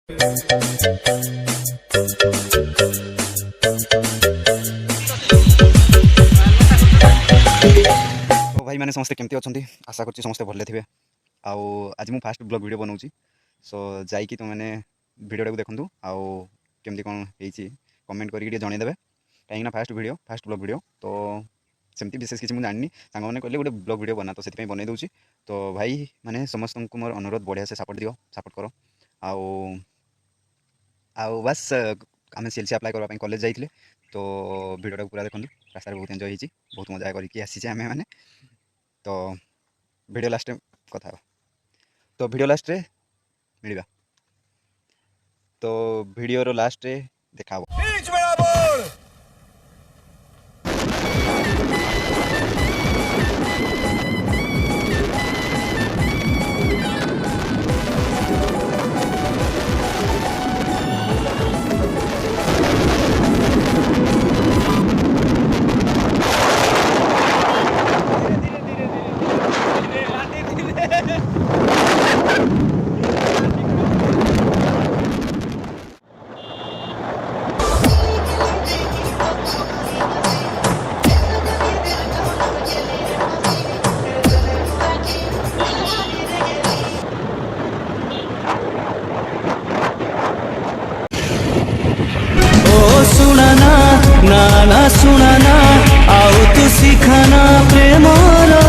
तो भाई मैंने समस्ते केमती अच्छा आशा कर समस्ते भले थे। आज मुझे फास्ट ब्लॉग वीडियो बनाऊँ सो जाइए तुम मैंने वीडियो देखूँ आउ केमती कौन हो कमेंट करके जनईदेवे कहीं फास्ट ब्लॉग वीडियो तो सेमती विशेष किसी मुझे जानी सांग मैंने कहले गोटे ब्लॉग वीडियो बना तो से बनई दूसरी तो भाई मैंने समस्त को मोर अनुरोध बढ़िया से सपोर्ट दियो सपोर्ट करो आउ बस आम सीएलसी अप्लाई करने कॉलेज जाइए तो वीडियो पूरा देखो रास्तार बहुत एंजॉय होती बहुत मजा करके आसी आम मैंने तो वीडियो लास्ट कथा तो वीडियो लास्ट मिलवा तो वीडियो लास्ट देखा ना सुनाना आउ तू शिखाना प्रेम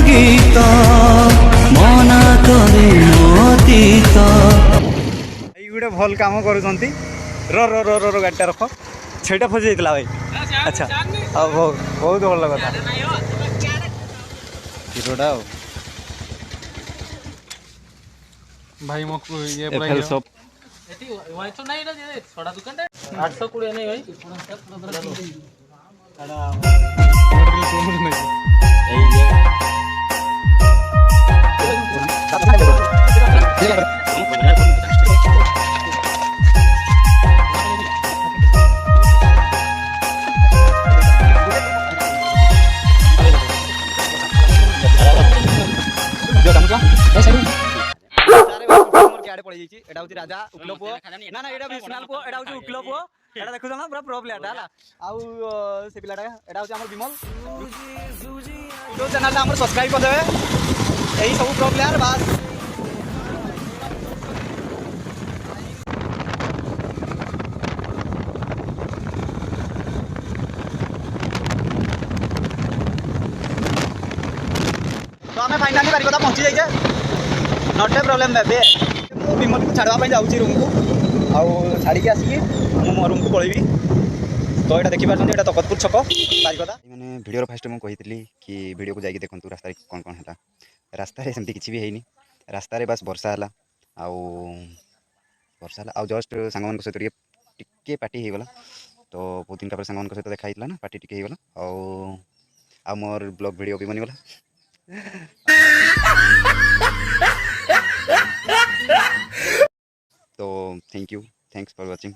गीत मना करे मतीत गोटे भल कम कर गाड़ीटा रख छेटा फसी जाता भाई। अच्छा बहुत भल कथा हिरोटा भाई मो ये एफएल शॉप वही तो नहीं रे छोटा दुकान 820 नहीं भाई राजा उकिल पुओ ना ना एटा विष्णाल पुओ एटा होची उकिल पुओ एटा देखु ना पूरा प्रो प्लेयर हला आउ से पिलाटा एटा होची हमर विमल तो चैनल हमर सब्सक्राइब कर देबे एही सब प्रो प्लेयर बस तो हमें फाइनली बारिकदा पहुंची जाइए नॉट ए प्रॉब्लम बेबे विमल को छाड़वा जाऊँगी रूम को आउ छाड़ी आसिक मो रूम को पलैबी तो यहाँ देखिए यहाँ तकतपुर छक बारिकदा मैंने वीडियो फास्ट मुझे कही कि वीडियो को जाइए देखूँ रास्तार कौन कौन है रास्तार सेमती किसी भी है रास्तार बस वर्षा है आउ जस्ट सांग सहित टिके पार्टी होगला तो बहुत दिन सांग सहित देखा ना पार्टी टिके होगला आ मोर ब्लॉग वीडियो भी बनीगला तो thank you thanks for watching.